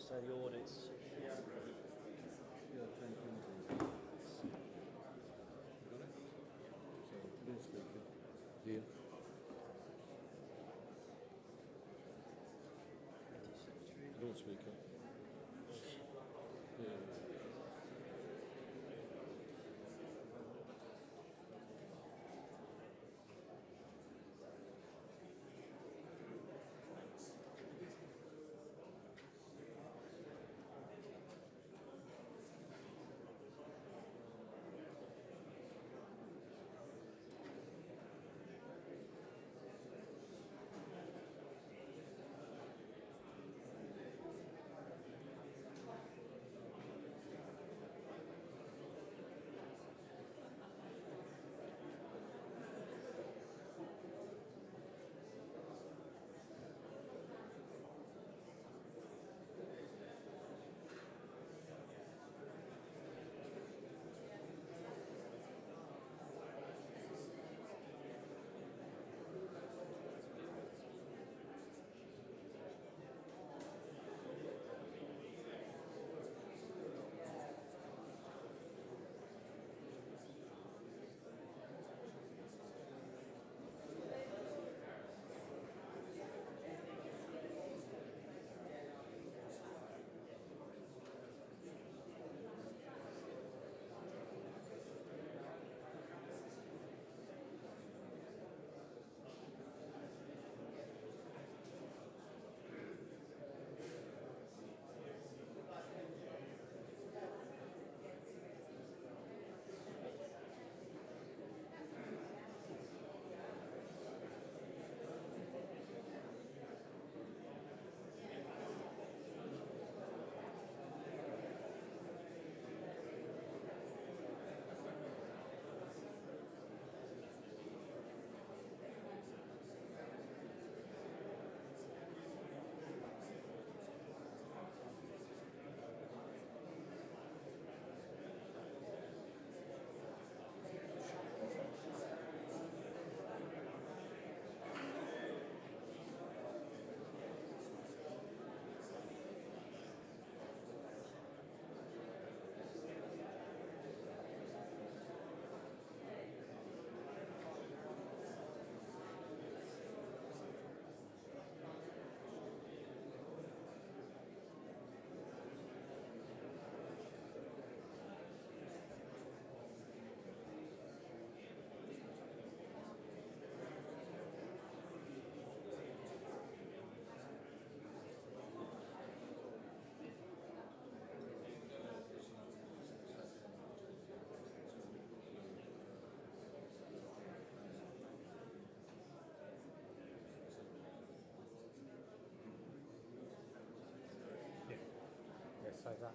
So the audits. Yeah, thank you. So, no speaker. Here. No speaker. Yeah. Yes, like that.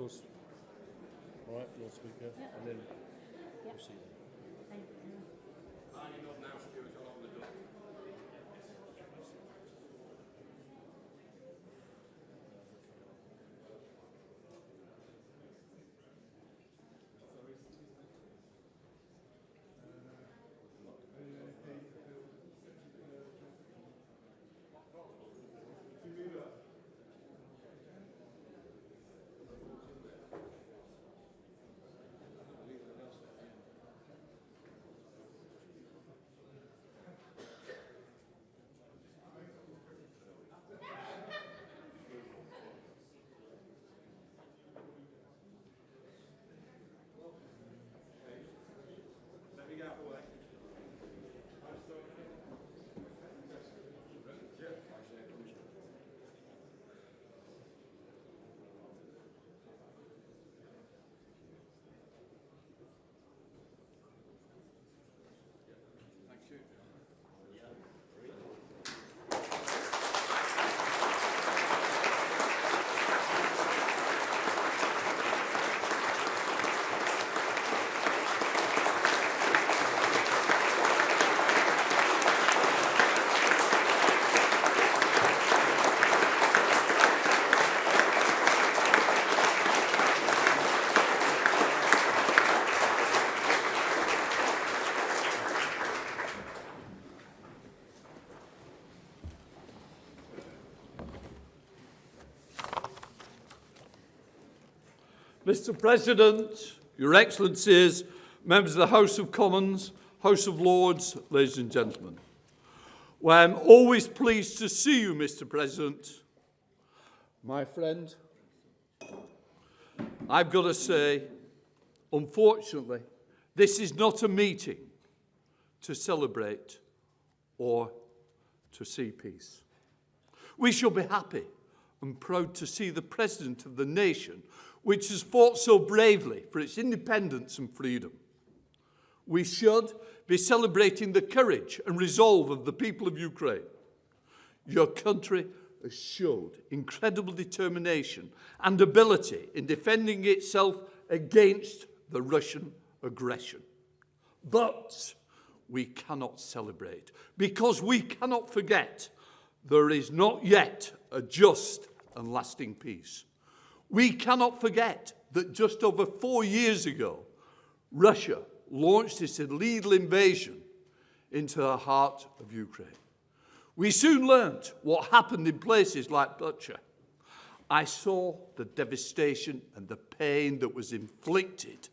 All right, Lord Speaker, Yeah. and then Yeah. proceed. Thank you. Mr. President, Your Excellencies, members of the House of Commons, House of Lords, ladies and gentlemen. Well, I'm always pleased to see you, Mr. President. My friend, I've got to say, unfortunately, this is not a meeting to celebrate or to see peace. We shall be happy and proud to see the President of the nation which has fought so bravely for its independence and freedom. We should be celebrating the courage and resolve of the people of Ukraine. Your country has showed incredible determination and ability in defending itself against the Russian aggression. But we cannot celebrate because we cannot forget there is not yet a just and lasting peace. We cannot forget that just over 4 years ago, Russia launched its illegal invasion into the heart of Ukraine. We soon learnt what happened in places like Bucha. I saw the devastation and the pain that was inflicted.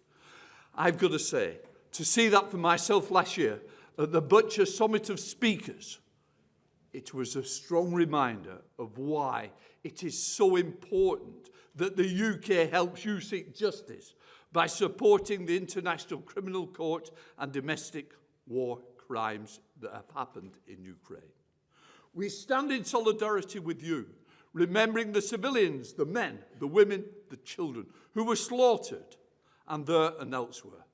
I've got to say, to see that for myself last year at the Bucha Summit of Speakers, it was a strong reminder of why it is so important that the UK helps you seek justice by supporting the International Criminal Court and domestic war crimes that have happened in Ukraine. We stand in solidarity with you, remembering the civilians, the men, the women, the children who were slaughtered and there and elsewhere.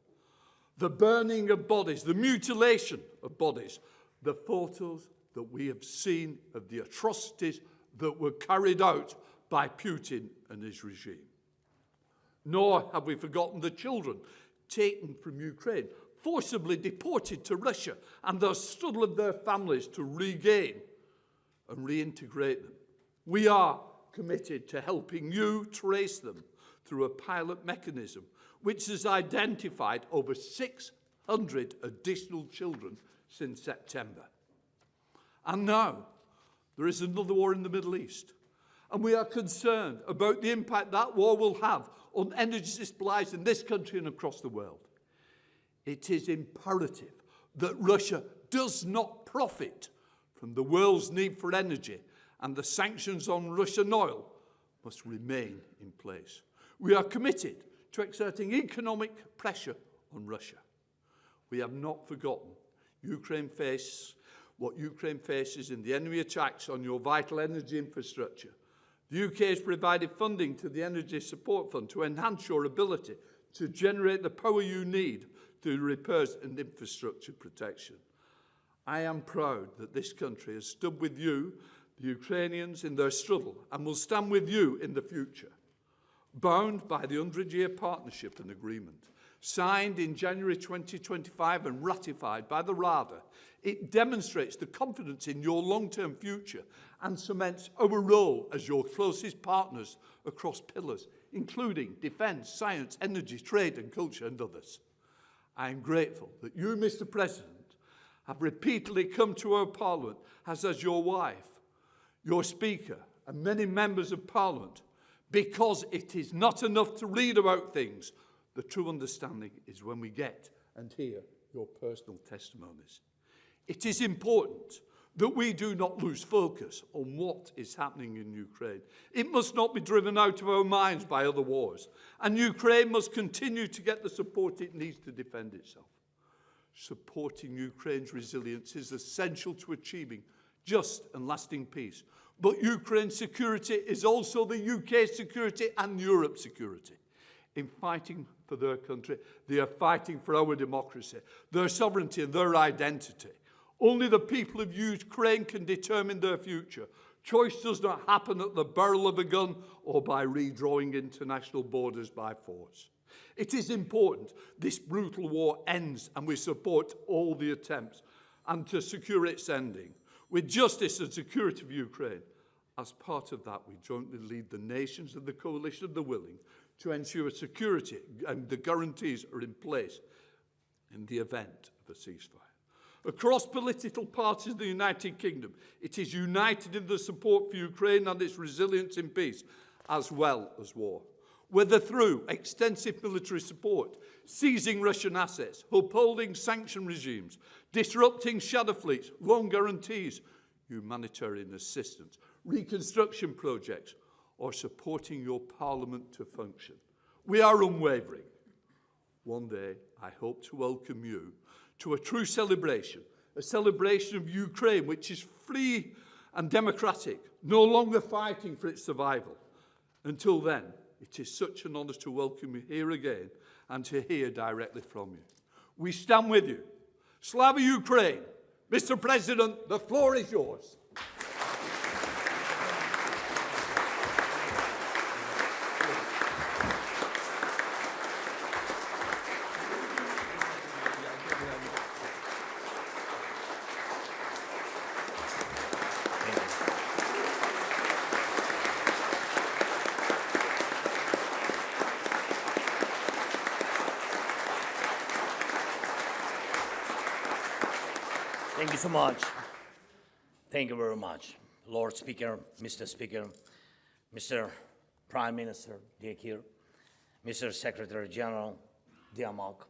The burning of bodies, the mutilation of bodies, the photos that we have seen of the atrocities that were carried out by Putin and his regime. Nor have we forgotten the children taken from Ukraine, forcibly deported to Russia, and the struggle of their families to regain and reintegrate them. We are committed to helping you trace them through a pilot mechanism which has identified over 600 additional children since September. And now there is another war in the Middle East. And we are concerned about the impact that war will have on energy supplies in this country and across the world. It is imperative that Russia does not profit from the world's need for energy, and the sanctions on Russian oil must remain in place. We are committed to exerting economic pressure on Russia. We have not forgotten what Ukraine faces in the enemy attacks on your vital energy infrastructure. The UK has provided funding to the Energy Support Fund to enhance your ability to generate the power you need through repairs and infrastructure protection. I am proud that this country has stood with you, the Ukrainians, in their struggle, and will stand with you in the future. bound by the 100-year partnership and agreement, signed in January 2025 and ratified by the Rada. It demonstrates the confidence in your long-term future and cements our role as your closest partners across pillars, including defence, science, energy, trade and culture and others. I am grateful that you, Mr. President, have repeatedly come to our Parliament, as has your wife, your Speaker and many members of Parliament, because it is not enough to read about things. The true understanding is when we get and hear your personal testimonies. It is important that we do not lose focus on what is happening in Ukraine. It must not be driven out of our minds by other wars, and Ukraine must continue to get the support it needs to defend itself. Supporting Ukraine's resilience is essential to achieving just and lasting peace. But Ukraine's security is also the UK's security and Europe's security. In fighting for their country, they are fighting for our democracy, their sovereignty and their identity. Only the people of Ukraine can determine their future. Choice does not happen at the barrel of a gun or by redrawing international borders by force. It is important this brutal war ends, and we support all the attempts and to secure its ending with justice and security of Ukraine. As part of that, we jointly lead the nations of the coalition of the willing to ensure security and the guarantees are in place in the event of a ceasefire. Across political parties of the United Kingdom, it is united in the support for Ukraine and its resilience in peace, as well as war. Whether through extensive military support, seizing Russian assets, upholding sanction regimes, disrupting shadow fleets, loan guarantees, humanitarian assistance, reconstruction projects, or supporting your Parliament to function. We are unwavering. One day, I hope to welcome you to a true celebration, a celebration of Ukraine, which is free and democratic, no longer fighting for its survival. Until then, it is such an honour to welcome you here again and to hear directly from you. We stand with you. Slava Ukraine! Mr. President, the floor is yours. Thank you so much. Thank you very much, Lord Speaker, Mr. Prime Minister, dear Keir, Mr. Secretary General, dear Mark,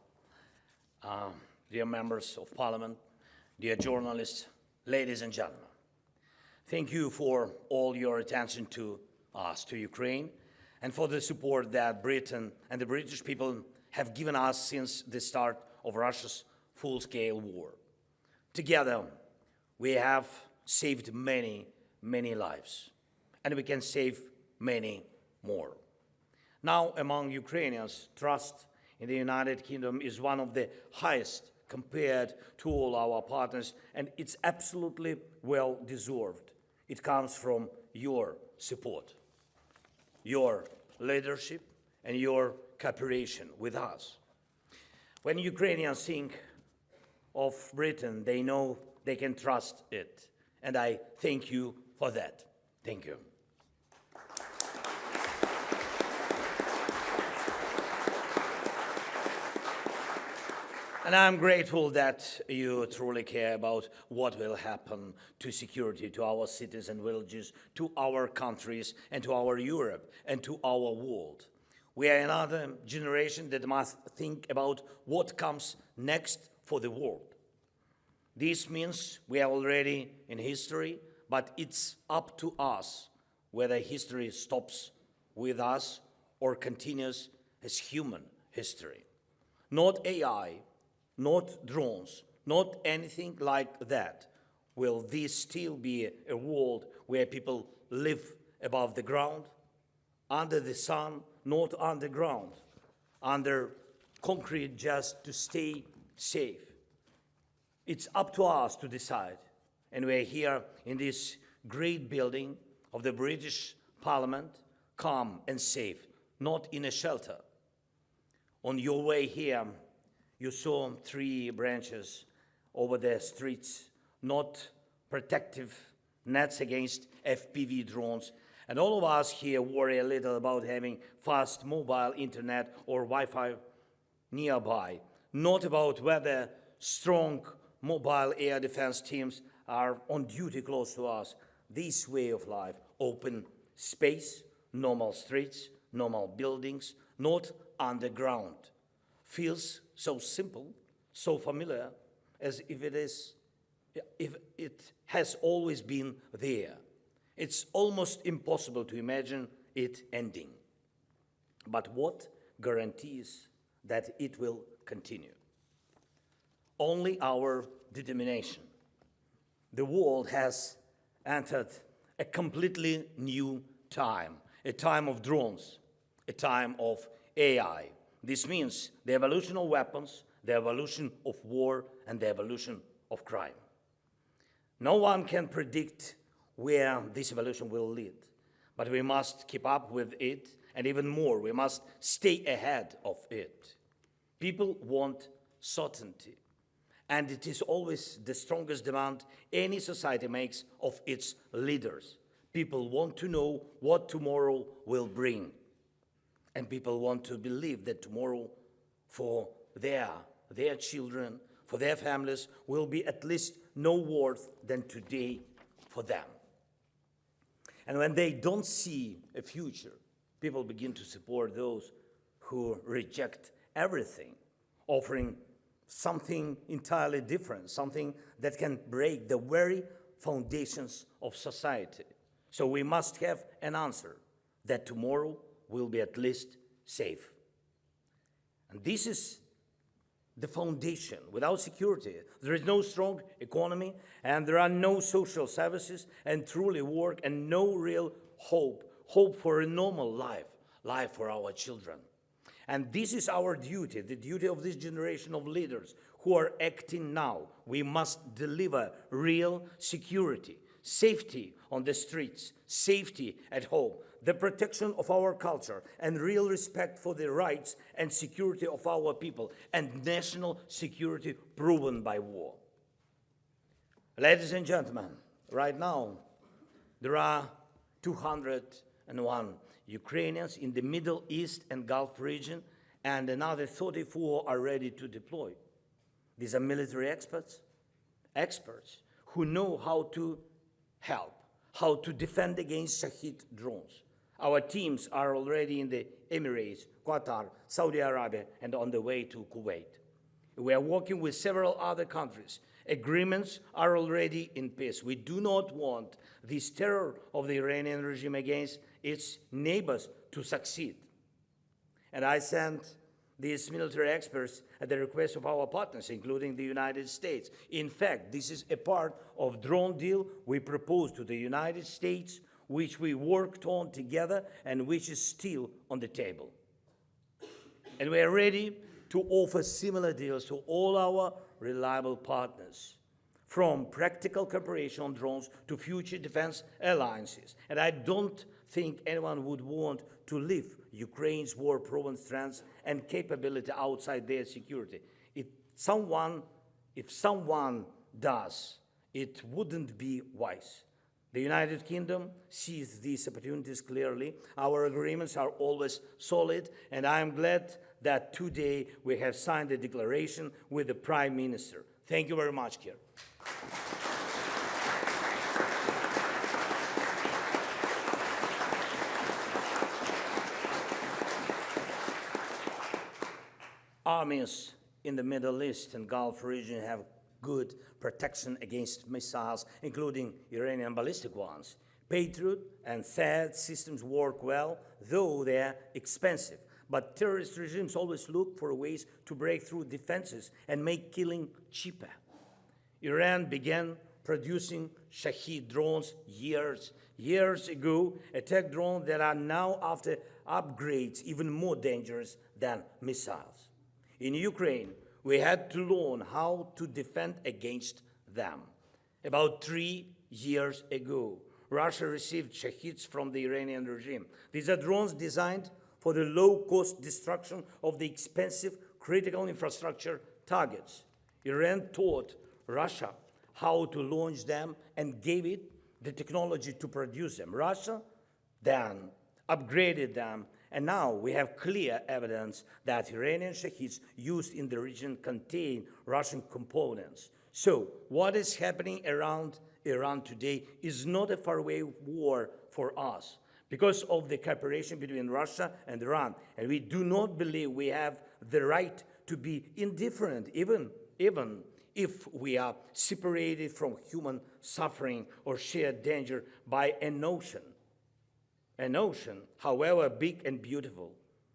dear members of Parliament, dear journalists, ladies and gentlemen. Thank you for all your attention to us, to Ukraine, and for the support that Britain and the British people have given us since the start of Russia's full-scale war. Together, we have saved many, many lives, and we can save many more. Now, among Ukrainians, trust in the United Kingdom is one of the highest compared to all our partners, and it's absolutely well-deserved. It comes from your support, your leadership, and your cooperation with us. When Ukrainians think of Britain, they know they can trust it, and I thank you for that. Thank you. And I'm grateful that you truly care about what will happen to security, to our cities and villages, to our countries, and to our Europe, and to our world. We are another generation that must think about what comes next for the world. This means we are already in history, but it's up to us whether history stops with us or continues as human history. Not AI, not drones, not anything like that. Will this still be a world where people live above the ground, under the sun, not underground, under concrete just to stay safe? It's up to us to decide, and we're here in this great building of the British Parliament, calm and safe not in a shelter. On your way here, you saw tree branches over the streets, not protective nets against FPV drones. And all of us here worry a little about having fast mobile internet or Wi-Fi nearby, not about whether strong mobile air defense teams are on duty close to us. This way of life, open space, normal streets, normal buildings, not underground, feels so simple, so familiar, as if it has always been there. It's almost impossible to imagine it ending. But what guarantees that it will continue? Only our determination. The world has entered a completely new time, a time of drones, a time of AI. This means the evolution of weapons, the evolution of war, and the evolution of crime. No one can predict where this evolution will lead, but we must keep up with it, and even more, we must stay ahead of it. People want certainty, and it is always the strongest demand any society makes of its leaders. People want to know what tomorrow will bring, and people want to believe that tomorrow for their children, for their families, will be at least no worse than today for them. And when they don't see a future, people begin to support those who reject everything, offering something entirely different, something that can break the very foundations of society. So we must have an answer that tomorrow will be at least safe. And this is the foundation. Without security, there is no strong economy, and there are no social services and truly work, and no real hope for a normal life for our children. And this is our duty, the duty of this generation of leaders who are acting now. We must deliver real security, safety on the streets, safety at home, the protection of our culture, and real respect for the rights and security of our people, and national security proven by war. Ladies and gentlemen, right now, there are 201 Ukrainians in the Middle East and Gulf region, and another 34 are ready to deploy. These are military experts who know how to help, how to defend against Shahid drones. Our teams are already in the Emirates, Qatar, Saudi Arabia, and on the way to Kuwait. We are working with several other countries. Agreements are already in place. We do not want this terror of the Iranian regime against its neighbors to succeed. And I sent these military experts at the request of our partners, including the United States. In fact, this is a part of drone deal we proposed to the United States, which we worked on together and which is still on the table. And we are ready to offer similar deals to all our reliable partners, from practical cooperation on drones to future defense alliances. And I don't think anyone would want to leave Ukraine's war-proven strengths and capability outside their security. If someone does, it wouldn't be wise. The United Kingdom sees these opportunities clearly. Our agreements are always solid, and I am glad that today we have signed a declaration with the Prime Minister. Thank you very much, Keir. Armies in the Middle East and Gulf region have good protection against missiles, including Iranian ballistic ones. Patriot and THAAD systems work well, though they're expensive. But terrorist regimes always look for ways to break through defenses and make killing cheaper. Iran began producing Shahid drones years ago, attack drones that are now, after upgrades, even more dangerous than missiles. In Ukraine, we had to learn how to defend against them. About 3 years ago, Russia received Shahids from the Iranian regime. These are drones designed for the low-cost destruction of the expensive critical infrastructure targets. Iran taught Russia how to launch them and gave it the technology to produce them. Russia then upgraded them, and now we have clear evidence that Iranian Shaheeds used in the region contain Russian components. So what is happening around Iran today is not a faraway war for us because of the cooperation between Russia and Iran. And we do not believe we have the right to be indifferent, even if we are separated from human suffering or shared danger by an ocean. An ocean, however big and beautiful,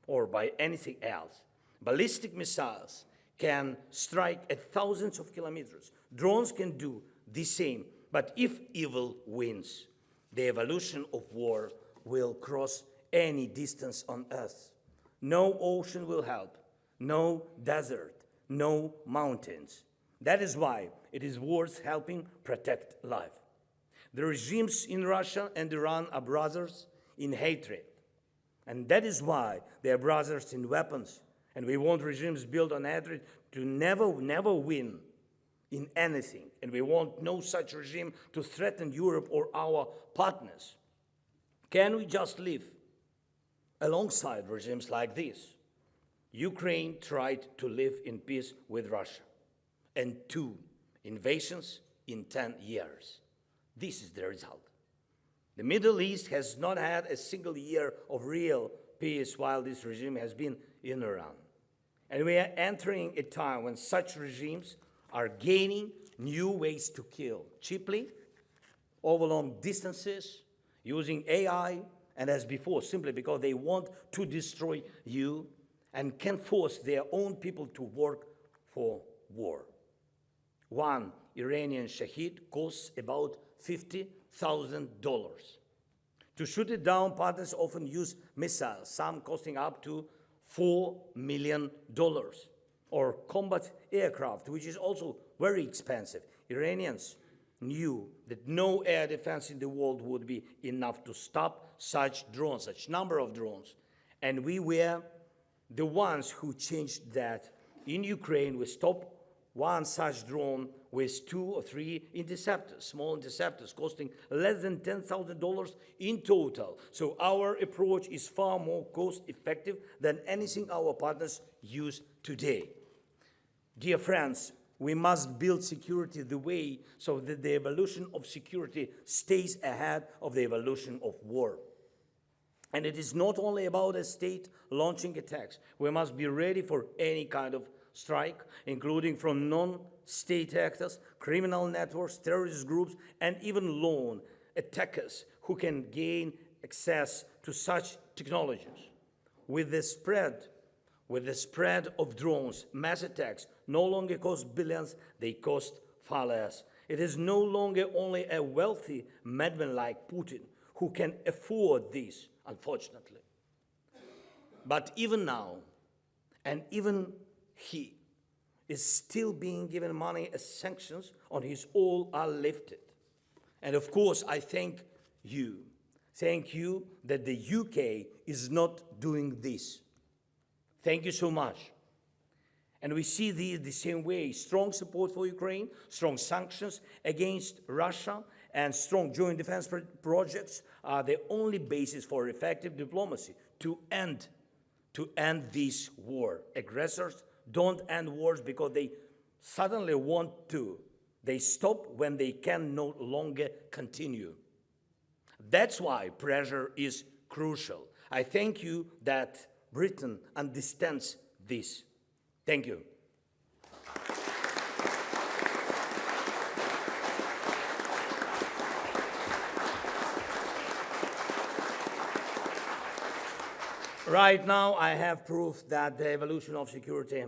or by anything else. Ballistic missiles can strike at thousands of kilometers. Drones can do the same. But if evil wins, the evolution of war will cross any distance on Earth. No ocean will help, no desert, no mountains. That is why it is worth helping protect life. The regimes in Russia and Iran are brothers in hatred. And that is why they are brothers in weapons. And we want regimes built on hatred to never win in anything. And we want no such regime to threaten Europe or our partners. Can we just live alongside regimes like this? Ukraine tried to live in peace with Russia, and 2 invasions in 10 years. This is the result. The Middle East has not had a single year of real peace while this regime has been in Iran. And we are entering a time when such regimes are gaining new ways to kill, cheaply, over long distances, using AI, and as before, simply because they want to destroy you and can force their own people to work for war. One Iranian Shaheed costs about $50,000. To shoot it down, partners often use missiles, some costing up to $4 million, or combat aircraft, which is also very expensive. Iranians knew that no air defense in the world would be enough to stop such drones, such number of drones. And we were the ones who changed that. In Ukraine, we stopped one such drone with 2 or 3 interceptors, small interceptors, costing less than $10,000 in total. So our approach is far more cost-effective than anything our partners use today. Dear friends, we must build security the way so that the evolution of security stays ahead of the evolution of war. And it is not only about a state launching attacks. We must be ready for any kind of strike, including from non-state actors, criminal networks, terrorist groups, and even lone attackers who can gain access to such technologies. With the spread of drones, mass attacks no longer cost billions, they cost far less. It is no longer only a wealthy madman like Putin who can afford this, unfortunately. But even now, and even he is still being given money as sanctions on his oil are lifted. And of course, I thank you that the UK is not doing this. Thank you so much. And we see the same way, strong support for Ukraine, strong sanctions against Russia, and strong joint defense projects are the only basis for effective diplomacy to end this war. Aggressors don't end wars because they suddenly want to. They stop when they can no longer continue. That's why pressure is crucial. I thank you that Britain understands this. Thank you. Right now, I have proof that the evolution of security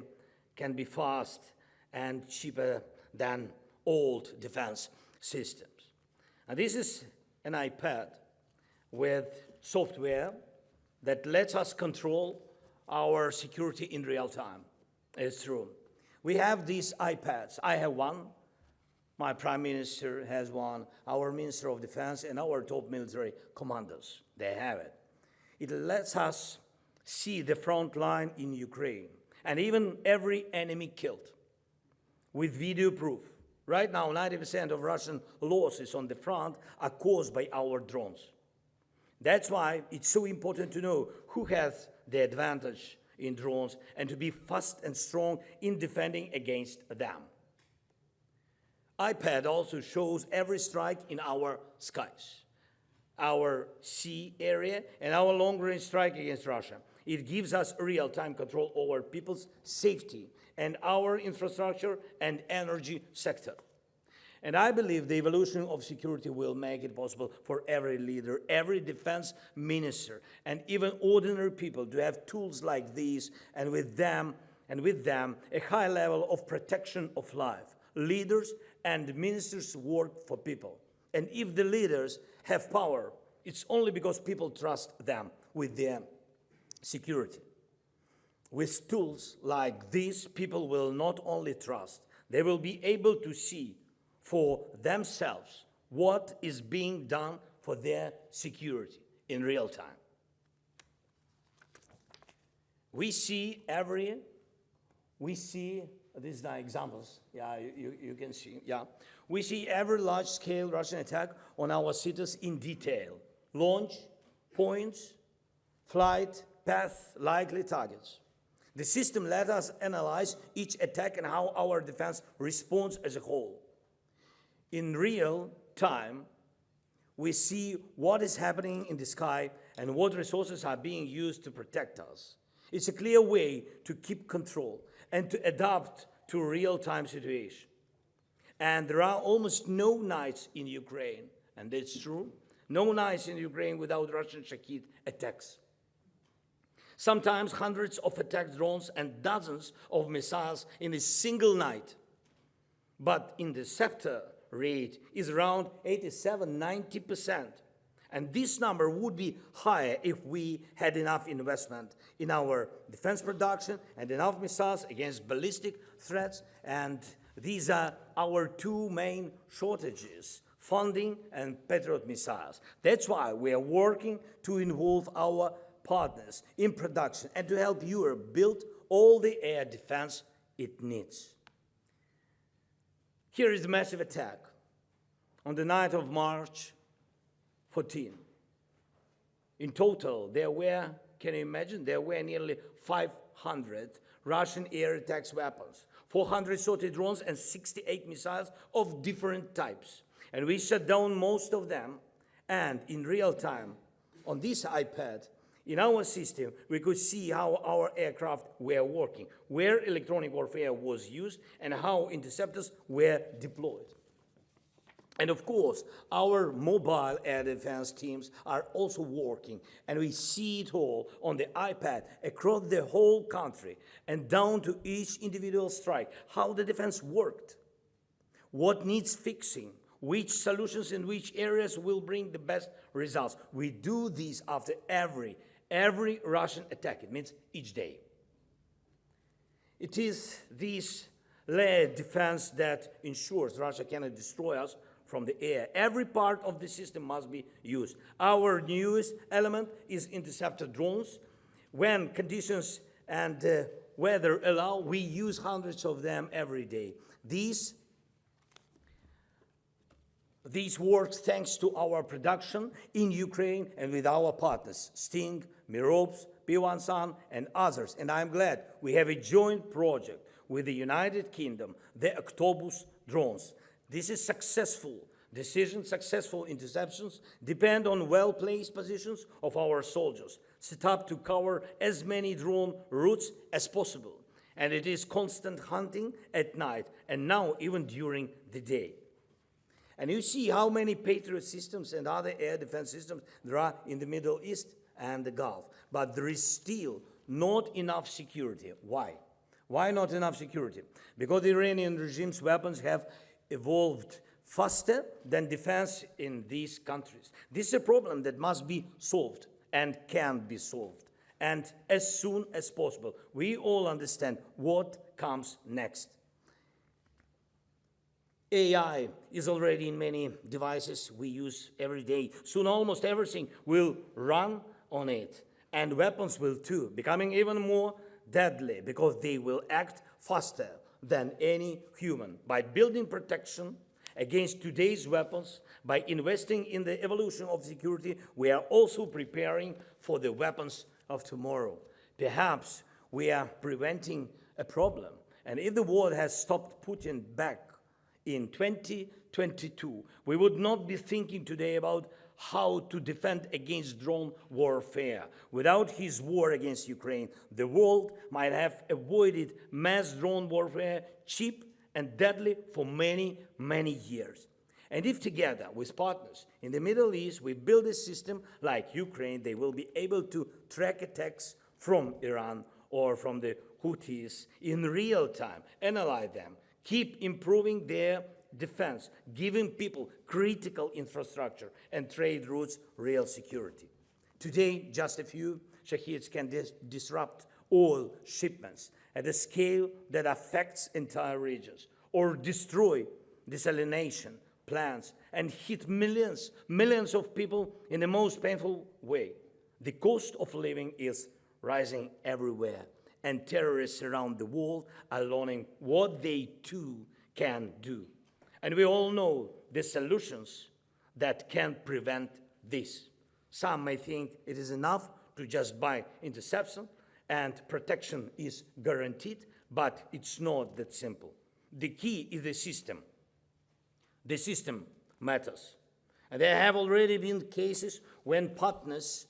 can be fast and cheaper than old defense systems. And this is an iPad with software that lets us control our security in real time. It's true. We have these iPads. I have one. My Prime Minister has one. Our Minister of Defense and our top military commanders, they have it. It lets us see the front line in Ukraine, and even every enemy killed, with video proof. Right now, 90% of Russian losses on the front are caused by our drones. That's why it's so important to know who has the advantage in drones and to be fast and strong in defending against them. iPad also shows every strike in our skies, our sea area, and our long-range strike against Russia. It gives us real-time control over people's safety and our infrastructure and energy sector. And I believe the evolution of security will make it possible for every leader, every defense minister, and even ordinary people to have tools like these, and with them, a high level of protection of life. Leaders and ministers work for people. And if the leaders have power, it's only because people trust them with their security. With tools like these, people will not only trust, they will be able to see for themselves what is being done for their security in real time. These are examples, you can see, We see every large-scale Russian attack on our cities in detail. Launch, points, flight, path, likely targets. The system let us analyze each attack and how our defense responds as a whole. In real time, we see what is happening in the sky and what resources are being used to protect us. It's a clear way to keep control and to adapt to a real-time situation. And there are almost no nights in Ukraine, and that's true, no nights in Ukraine without Russian Shahid attacks. Sometimes hundreds of attack drones and dozens of missiles in a single night. But interceptor rate is around 87–90%. And this number would be higher if we had enough investment in our defense production and enough missiles against ballistic threats. And these are our two main shortages: funding and Patriot missiles. That's why we are working to involve our partners in production and to help Europe build all the air defense it needs. Here is the massive attack on the night of March 14. In total, there were, can you imagine, there were nearly 500 Russian air attacks weapons, 400 sortie drones, and 68 missiles of different types. And we shut down most of them, and in real time, on this iPad, in our system, we could see how our aircraft were working, where electronic warfare was used, and how interceptors were deployed. And of course, our mobile air defense teams are also working, and we see it all on the iPad across the whole country and down to each individual strike, how the defense worked, what needs fixing, which solutions in which areas will bring the best results. We do this after every Russian attack. It means each day. It is this layered defense that ensures Russia cannot destroy us from the air. Every part of the system must be used. Our newest element is interceptor drones. When conditions and weather allow, we use hundreds of them every day. These works thanks to our production in Ukraine and with our partners, Sting, Mirovs, P1 Sun, and others. And I'm glad we have a joint project with the United Kingdom, the Octopus drones. This is successful decisions, successful interceptions depend on well-placed positions of our soldiers, set up to cover as many drone routes as possible. And it is constant hunting at night, and now even during the day. And you see how many Patriot systems and other air defense systems there are in the Middle East and the Gulf. But there is still not enough security. Why? Why not enough security? Because the Iranian regime's weapons have evolved faster than defense in these countries. This is a problem that must be solved and can be solved. And as soon as possible, we all understand what comes next. AI is already in many devices we use every day. Soon almost everything will run on it. And weapons will too, becoming even more deadly because they will act faster than any human. By building protection against today's weapons, by investing in the evolution of security, we are also preparing for the weapons of tomorrow. Perhaps we are preventing a problem. And if the world has stopped Putin back in 2022, we would not be thinking today about how to defend against drone warfare. Without his war against Ukraine, the world might have avoided mass drone warfare, cheap and deadly, for many, many years. And if together with partners in the Middle East we build a system like Ukraine, they will be able to track attacks from Iran or from the Houthis in real time, analyze them, keep improving their defense, giving people critical infrastructure and trade routes real security. Today, just a few Shaheeds can disrupt all shipments at a scale that affects entire regions, or destroy desalination plants and hit millions of people in the most painful way. The cost of living is rising everywhere, and terrorists around the world are learning what they too can do. And we all know the solutions that can prevent this. Some may think it is enough to just buy interception and protection is guaranteed, but it's not that simple. The key is the system. The system matters. And there have already been cases when partners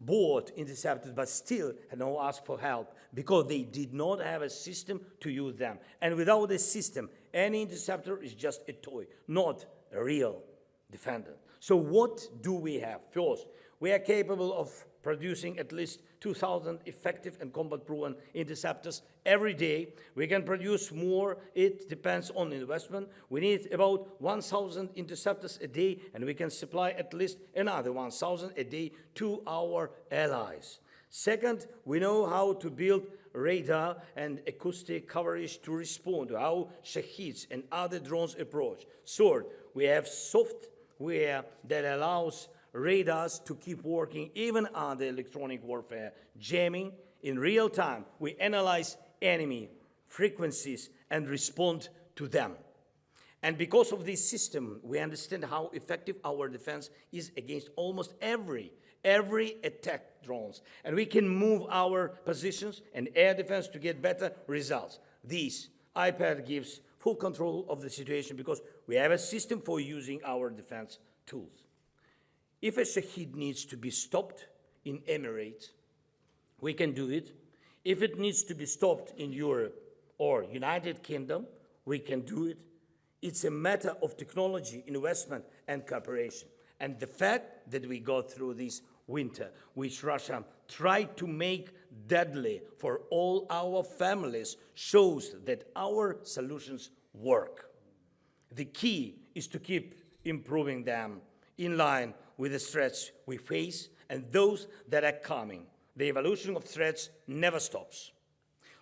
bought interceptors but still had no ask for help because they did not have a system to use them. And without a system, any interceptor is just a toy, not a real defender. So what do we have? First, we are capable of producing at least 2,000 effective and combat-proven interceptors every day. We can produce more. It depends on investment. We need about 1,000 interceptors a day, and we can supply at least another 1,000 a day to our allies. Second, we know how to build radar and acoustic coverage to respond to how Shaheeds and other drones approach. Third, we have software that allows radars to keep working even under electronic warfare, jamming in real time. We analyze enemy frequencies and respond to them. And because of this system, we understand how effective our defense is against almost every attack drones. And we can move our positions and air defense to get better results. This iPad gives full control of the situation because we have a system for using our defense tools. If a Shaheed needs to be stopped in Emirates, we can do it. If it needs to be stopped in Europe or United Kingdom, we can do it. It's a matter of technology, investment, and cooperation. And the fact that we go through this winter, which Russia tried to make deadly for all our families, shows that our solutions work. The key is to keep improving them in line with the threats we face and those that are coming. The evolution of threats never stops.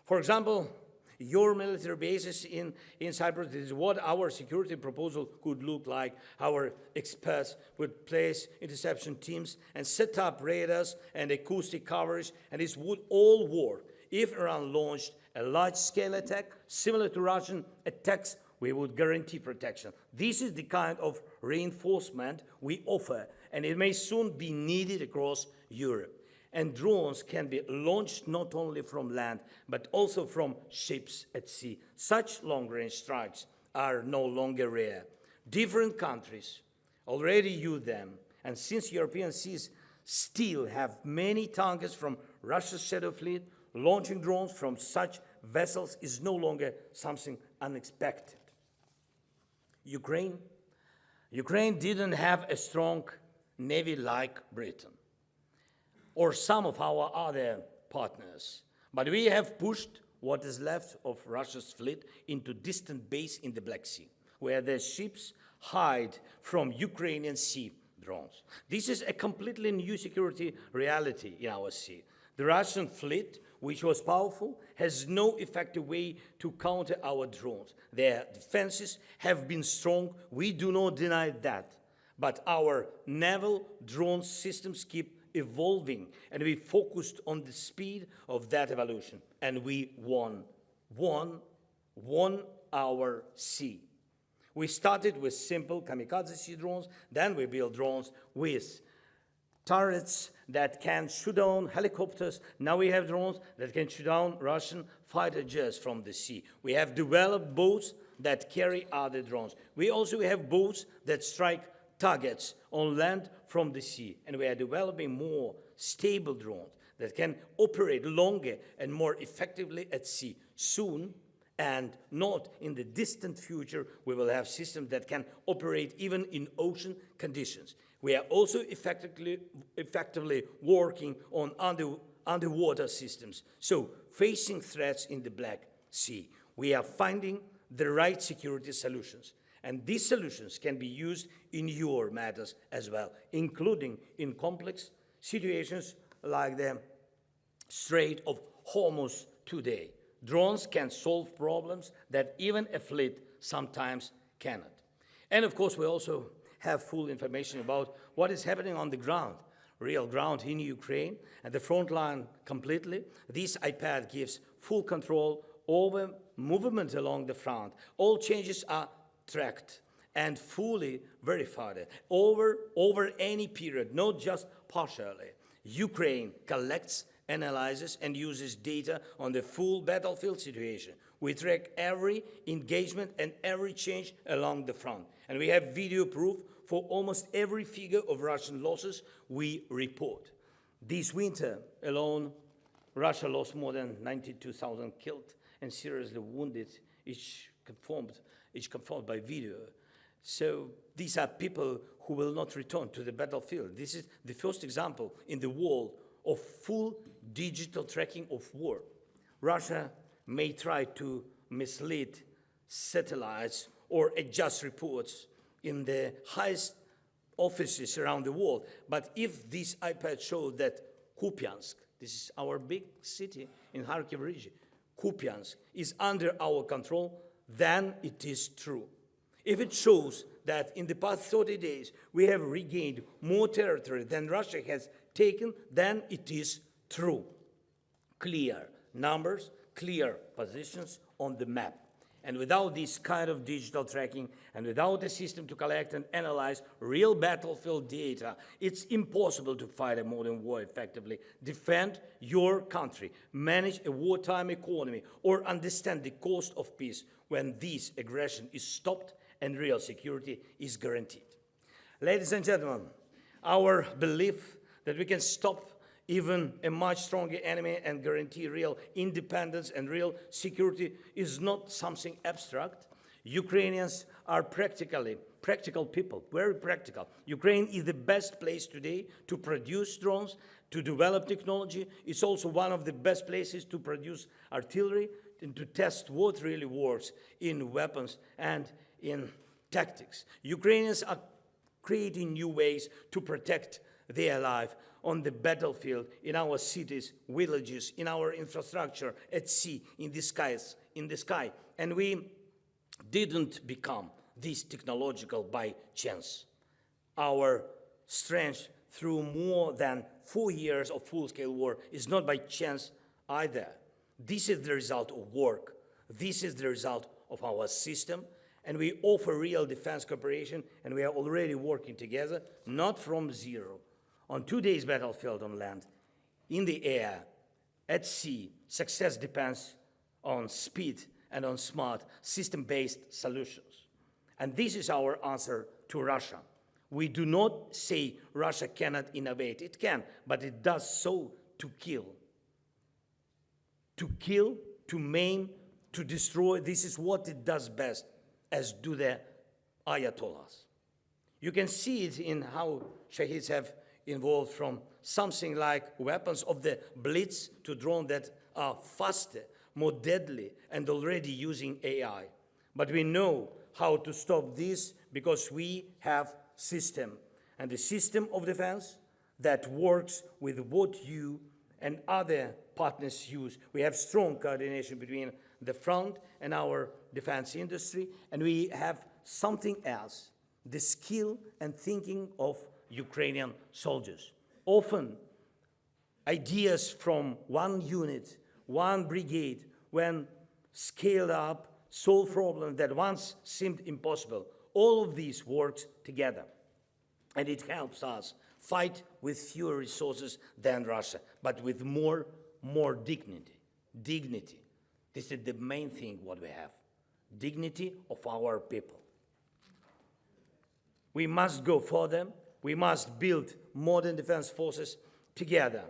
For example, your military bases in Cyprus, this is what our security proposal could look like. Our experts would place interception teams and set up radars and acoustic coverage, and this would all work. If Iran launched a large-scale attack similar to Russian attacks, we would guarantee protection. This is the kind of reinforcement we offer, and it may soon be needed across Europe. And drones can be launched not only from land, but also from ships at sea. Such long-range strikes are no longer rare. Different countries already use them, and since European seas still have many targets from Russia's Shadow Fleet, launching drones from such vessels is no longer something unexpected. Ukraine didn't have a strong navy like Britain or some of our other partners, but we have pushed what is left of Russia's fleet into distant base in the Black Sea, where their ships hide from Ukrainian sea drones. This is a completely new security reality in our sea. The Russian fleet, which was powerful, has no effective way to counter our drones. Their defenses have been strong. We do not deny that. But our naval drone systems keep evolving, and we focused on the speed of that evolution, and we won our sea. We started with simple kamikaze sea drones, then we built drones with turrets that can shoot down helicopters. Now we have drones that can shoot down Russian fighter jets from the sea. We have developed boats that carry other drones. We also have boats that strike targets on land from the sea. And we are developing more stable drones that can operate longer and more effectively at sea. Soon, and not in the distant future, we will have systems that can operate even in ocean conditions. We are also effectively working on underwater systems. So, facing threats in the Black Sea, we are finding the right security solutions. And these solutions can be used in your matters as well, including in complex situations like the Strait of Hormuz today. Drones can solve problems that even a fleet sometimes cannot. And of course, we also have full information about what is happening on the ground, real ground in Ukraine, and the front line completely. This iPad gives full control over movement along the front. All changes are tracked and fully verified over any period, not just partially. Ukraine collects, analyzes, and uses data on the full battlefield situation. We track every engagement and every change along the front. And we have video proof for almost every figure of Russian losses we report. This winter alone, Russia lost more than 92,000 killed and seriously wounded, each confirmed by video. So these are people who will not return to the battlefield. This is the first example in the world of full digital tracking of war. Russia may try to mislead satellites or adjust reports in the highest offices around the world, but if this iPad shows that Kupiansk, this is our big city in Kharkiv region, Kupiansk is under our control, then it is true. If it shows that in the past 30 days we have regained more territory than Russia has taken, then it is true. Clear numbers, clear positions on the map. And without this kind of digital tracking and without a system to collect and analyze real battlefield data, it's impossible to fight a modern war effectively, defend your country, manage a wartime economy, or understand the cost of peace when this aggression is stopped and real security is guaranteed. Ladies and gentlemen, our belief that we can stop even a much stronger enemy and guarantee real independence and real security is not something abstract. Ukrainians are practical people, very practical. Ukraine is the best place today to produce drones, to develop technology. It's also one of the best places to produce artillery and to test what really works in weapons and in tactics. Ukrainians are creating new ways to protect their life on the battlefield, in our cities, villages, in our infrastructure, at sea, in the sky. And we didn't become this technological by chance. Our strength through more than 4 years of full-scale war is not by chance either. This is the result of work. This is the result of our system. And we offer real defense cooperation, and we are already working together, not from zero. On today's battlefield on land, in the air, at sea, success depends on speed and on smart, system-based solutions. And this is our answer to Russia. We do not say Russia cannot innovate. It can, but it does so to kill. To kill, to maim, to destroy, this is what it does best, as do the Ayatollahs. You can see it in how Shaheeds have evolved from something like weapons of the blitz to drones that are faster, more deadly, and already using AI. But we know how to stop this because we have system, and the system of defense that works with what you and other partners use. We have strong coordination between the front and our defense industry, and we have something else, the skill and thinking of Ukrainian soldiers. often ideas from one unit, one brigade, when scaled up, solve problems that once seemed impossible. All of these works together, and it helps us fight with fewer resources than Russia, but with more dignity. Dignity. This is the main thing what we have. Dignity of our people. We must go further. We must build modern defense forces together.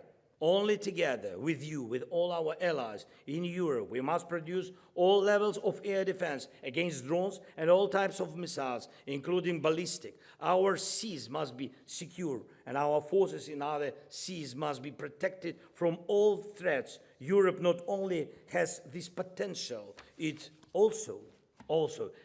Only together, with you, with all our allies in Europe, we must produce all levels of air defense against drones and all types of missiles, including ballistic. Our seas must be secure, and our forces in other seas must be protected from all threats. Europe not only has this potential, it also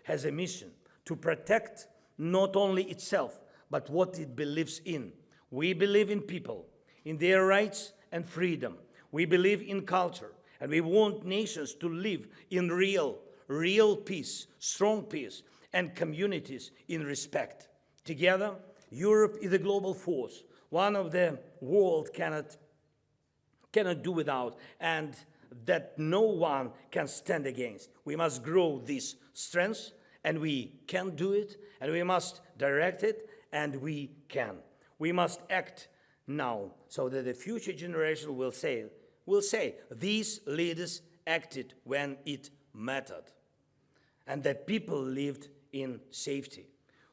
has a mission to protect not only itself, but what it believes in. We believe in people, in their rights and freedom. We believe in culture, and we want nations to live in real peace, strong peace, and communities in respect. Together, Europe is a global force, one of the world cannot do without, and that no one can stand against. We must grow this strength, and we can do it, and we must direct it, and we can. We must act now, so that the future generation will say, these leaders acted when it mattered, and that people lived in safety.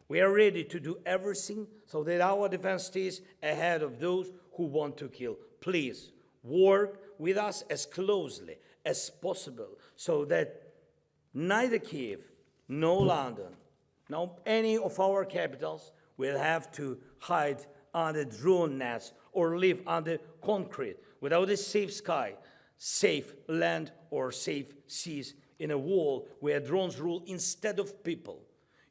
We are ready to do everything so that our defense stays ahead of those who want to kill. Please work with us as closely as possible so that neither Kiev, nor London, nor any of our capitals will have to hide under drone nets or live under concrete without a safe sky, safe land, or safe seas in a world where drones rule instead of people.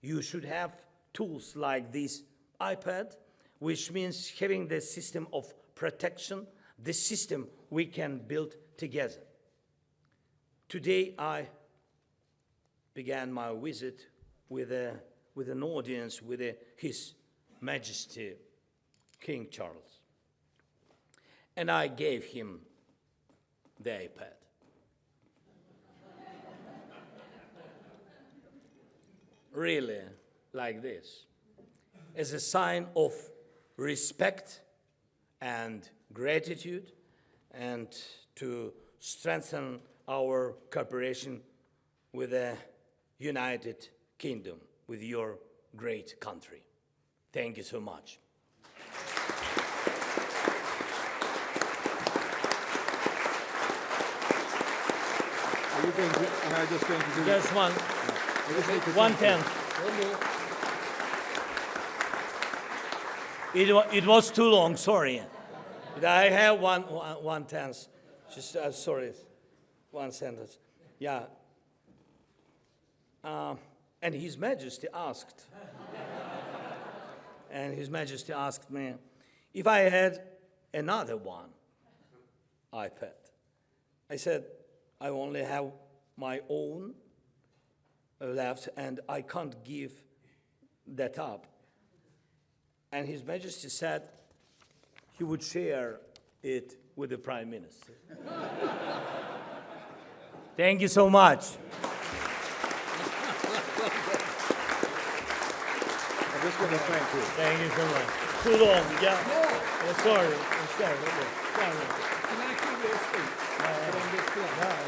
You should have tools like this iPad, which means having the system of protection, the system we can build together. Today I began my visit with an audience with His Majesty King Charles, and I gave him the iPad. Really, like this, as a sign of respect and gratitude, and to strengthen our cooperation with the United Kingdom, with your great country. Thank you so much. Are you going to, am I just going to do Just one. I just need to 1/10. It was too long, sorry. I have 1/10. Just sorry, one sentence. Yeah. And His Majesty asked, me if I had another one iPad. I said, I only have my own left, and I can't give that up. And His Majesty said he would share it with the Prime Minister. Thank you so much. I just want to thank you. Thank you so much. Too long, yeah? Sorry. Can I give you a speech? Put on this flag.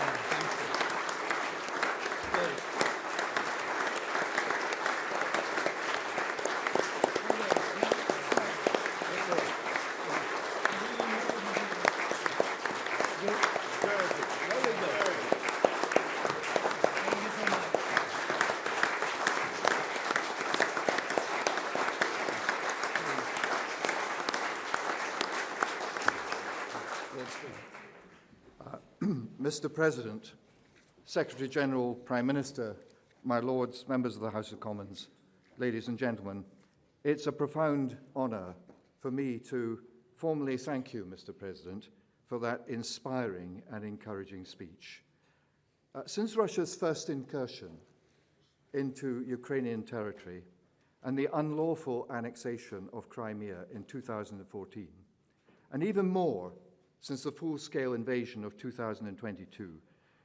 Mr. President, Secretary-General, Prime Minister, my Lords, members of the House of Commons, ladies and gentlemen, it's a profound honour for me to formally thank you, Mr. President, for that inspiring and encouraging speech. Since Russia's first incursion into Ukrainian territory and the unlawful annexation of Crimea in 2014, and even more since the full-scale invasion of 2022,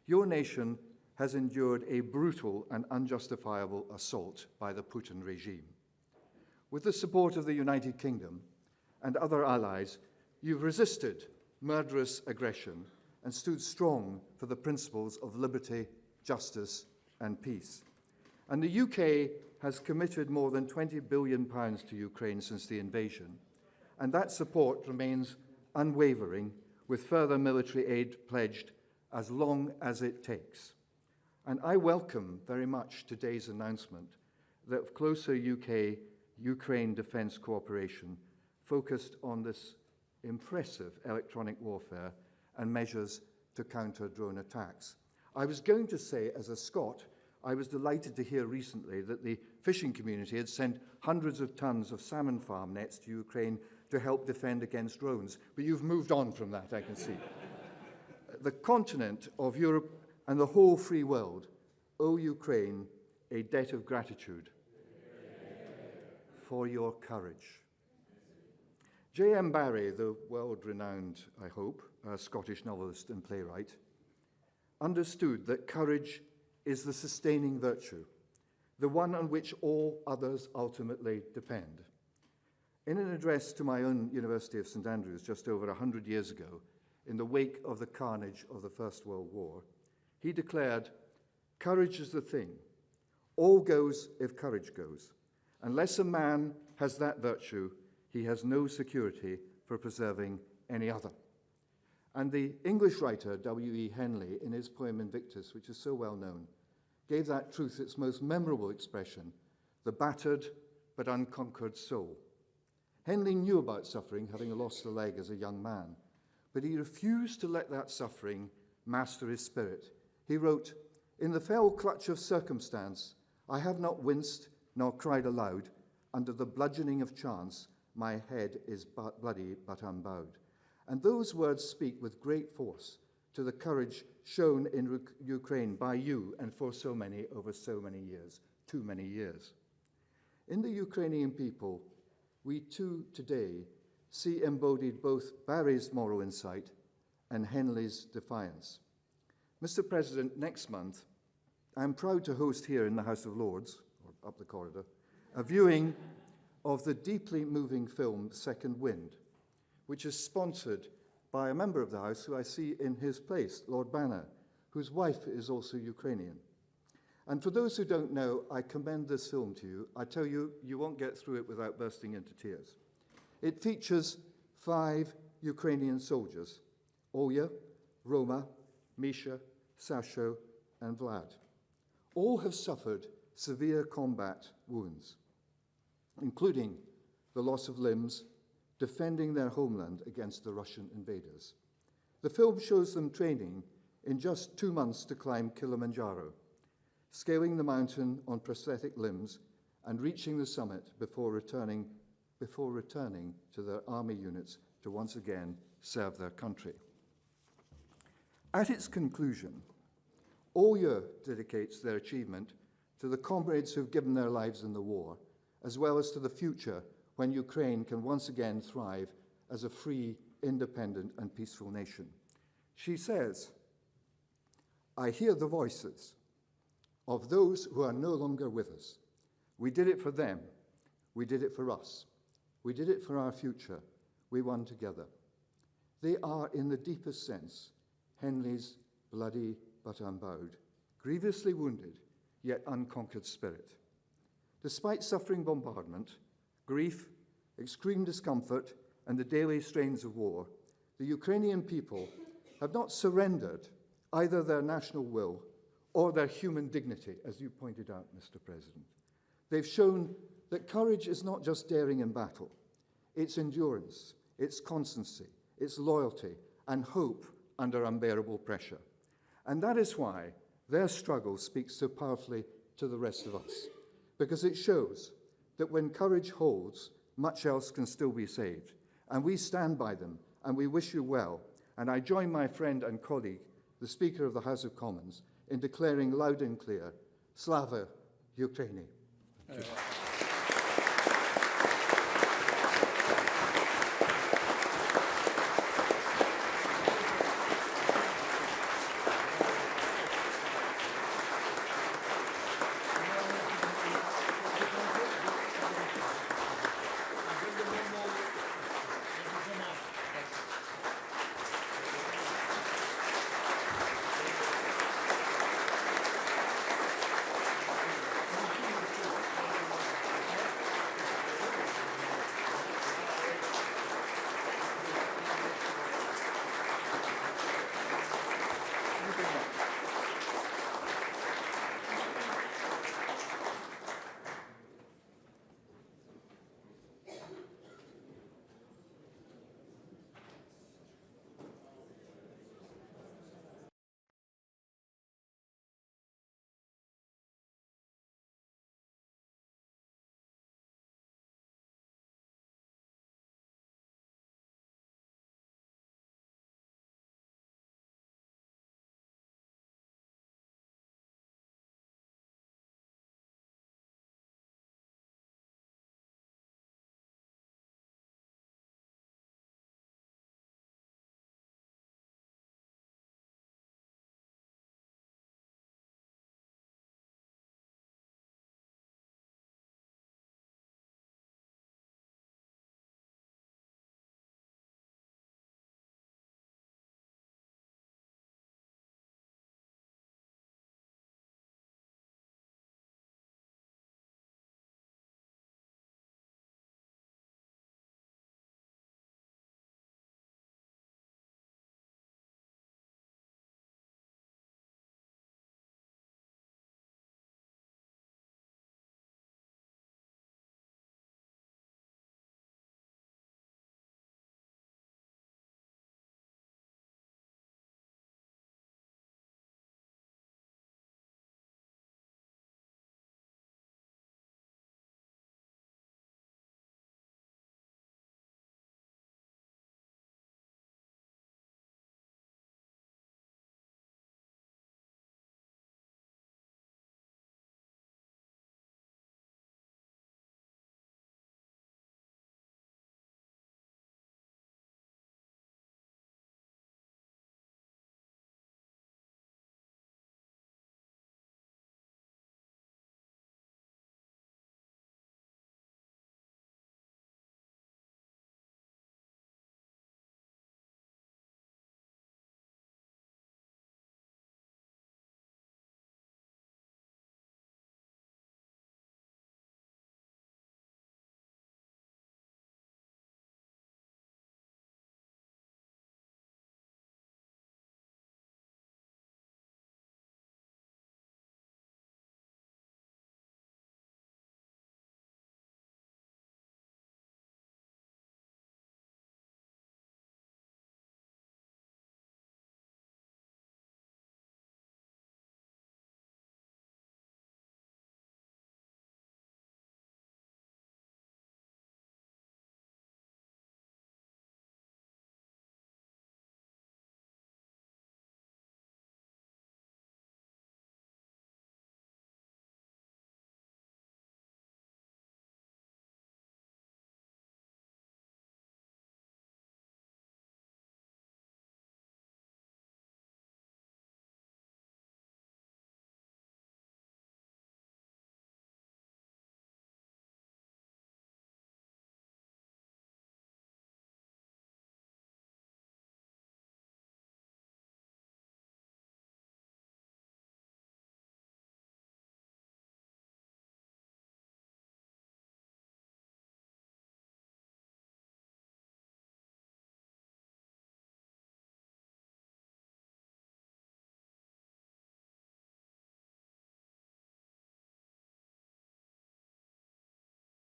your nation has endured a brutal and unjustifiable assault by the Putin regime. With the support of the United Kingdom and other allies, you've resisted murderous aggression and stood strong for the principles of liberty, justice, and peace. And the UK has committed more than £20 billion to Ukraine since the invasion, and that support remains unwavering, with further military aid pledged as long as it takes. And I welcome very much today's announcement that closer UK-Ukraine defence cooperation focused on this impressive electronic warfare and measures to counter drone attacks. I was going to say, as a Scot, I was delighted to hear recently that the fishing community had sent hundreds of tons of salmon farm nets to Ukraine to help defend against drones. But you've moved on from that, I can see. The continent of Europe and the whole free world owe Ukraine a debt of gratitude for your courage. J.M. Barrie, the world-renowned, I hope, Scottish novelist and playwright, understood that courage is the sustaining virtue, the one on which all others ultimately depend. In an address to my own University of St Andrews just over 100 years ago, in the wake of the carnage of the First World War, he declared, "Courage is the thing. All goes if courage goes. Unless a man has that virtue, he has no security for preserving any other." And the English writer W.E. Henley, in his poem Invictus, which is so well known, gave that truth its most memorable expression, the battered but unconquered soul. Henley knew about suffering, having lost a leg as a young man, but he refused to let that suffering master his spirit. He wrote, "In the fell clutch of circumstance, I have not winced nor cried aloud. Under the bludgeoning of chance, my head is bloody but unbowed." And those words speak with great force to the courage shown in Ukraine by you and for so many over so many years, too many years. In the Ukrainian people, we too today see embodied both Barry's moral insight and Henley's defiance. Mr. President, next month, I'm proud to host here in the House of Lords, or up the corridor, a viewing of the deeply moving film Second Wind, which is sponsored by a member of the House who I see in his place, Lord Banner, whose wife is also Ukrainian. And for those who don't know, I commend this film to you. I tell you, you won't get through it without bursting into tears. It features 5 Ukrainian soldiers, Olya, Roma, Misha, Sasho, and Vlad. All have suffered severe combat wounds, including the loss of limbs, defending their homeland against the Russian invaders. The film shows them training in just 2 months to climb Kilimanjaro, scaling the mountain on prosthetic limbs and reaching the summit before returning to their army units to once again serve their country. At its conclusion, Olya dedicates their achievement to the comrades who've given their lives in the war, as well as to the future when Ukraine can once again thrive as a free, independent, and peaceful nation. She says, "I hear the voices of those who are no longer with us. We did it for them. We did it for us. We did it for our future. We won together." They are, in the deepest sense, Henley's bloody but unbowed, grievously wounded, yet unconquered spirit. Despite suffering bombardment, grief, extreme discomfort, and the daily strains of war, the Ukrainian people have not surrendered either their national will or their human dignity, as you pointed out, Mr. President. They've shown that courage is not just daring in battle. It's endurance, it's constancy, it's loyalty, and hope under unbearable pressure. And that is why their struggle speaks so powerfully to the rest of us, because it shows that when courage holds, much else can still be saved. And we stand by them, and we wish you well. And I join my friend and colleague, the Speaker of the House of Commons, in declaring loud and clear, Slava Ukraini.